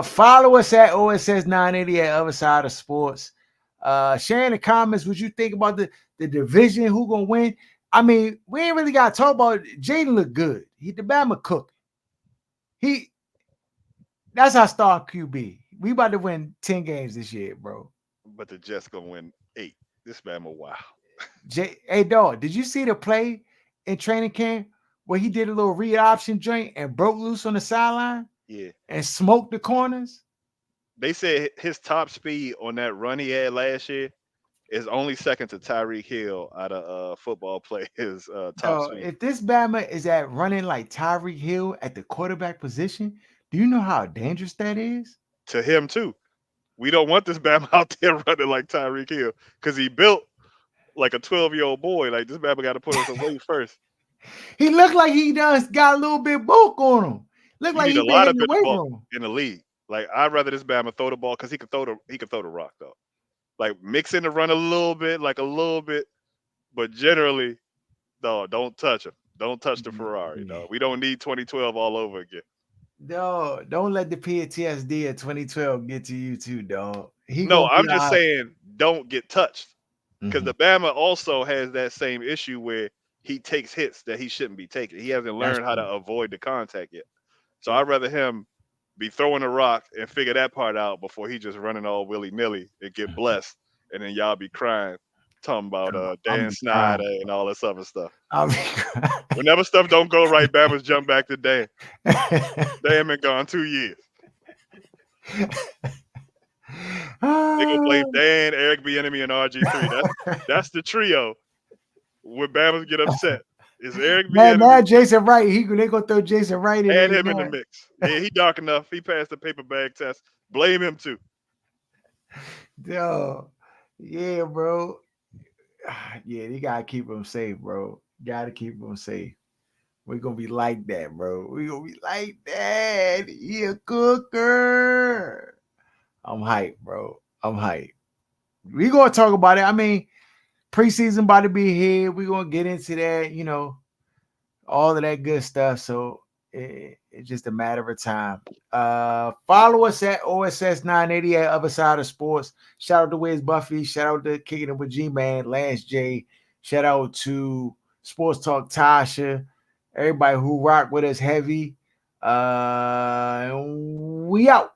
Follow us at OSS 980 at Other Side of Sports. Share in the comments what you think about the division, who gonna win. I mean, we ain't really gotta talk about it. Jaden look good. He the Bama cook. He that's our star QB. We about to win 10 games this year, bro. But the Jets gonna win 8. This Bama, wow. Hey dog, did you see the play in training camp where he did a little read option joint and broke loose on the sideline Yeah. and smoked the corners? They said his top speed on that run he had last year is only second to Tyreek Hill out of football players top Dog, speed. if this Bama is at running like Tyreek Hill at the quarterback position, do you know how dangerous that is? To him too. We don't want this Bama out there running like Tyreek Hill because he built like a 12-year-old boy. Like this Bama got to put on some weight first. He looked like he does got a little bit bulk on him. Looked You like need he a been lot hitting of the bit of weight bulk room. in the league. Like I'd rather this Bama throw the ball because he could throw the rock though. Like mix in the run a little bit, like a little bit, but generally, no, don't touch him. Don't touch the Ferrari, Yeah. dog. We don't need 2012 all over again. Dog, don't let the PTSD of 2012 get to you too, dog. He No, gonna be I'm all just right. saying don't get touched because Mhm. the Bama also has that same issue where he takes hits that he shouldn't be taking. He hasn't That's learned how true. to avoid the contact yet. So It- I'd rather him be throwing a rock and figure that part out before he just running all willy nilly and get blessed, and then y'all be crying, talking about I'm Dan be Snyder crying. and all this other stuff. I'll be Whenever stuff don't go right, Bama's jump back to Dan. crying. Dan been gone 2 years. They gonna Ah. blame Dan, Eric Bieniemy, and RG3. That's the trio. When Bama's get upset, is Eric Now Bieniemy. Jason Wright, they gonna throw Jason Wright in Add there him in the now. mix. Yeah, he dark enough. He passed the paper bag test. Blame him too. Yo, yeah, bro. Yeah, you gotta keep him safe, bro. Gotta keep him safe. We're gonna be like that, bro. We're gonna be like that. He a cooker. I'm hyped, bro. I'm hyped. We gonna talk about it. I mean, preseason about to be here. We're gonna get into that, all of that good stuff. So it's just a matter of time. Follow us at OSS 980 at Other Side of Sports. Shout out to Wiz Buffy. Shout out to Kicking It with G Man, Lance J. Shout out to Sports Talk Tasha. Everybody who rock with us heavy. We out.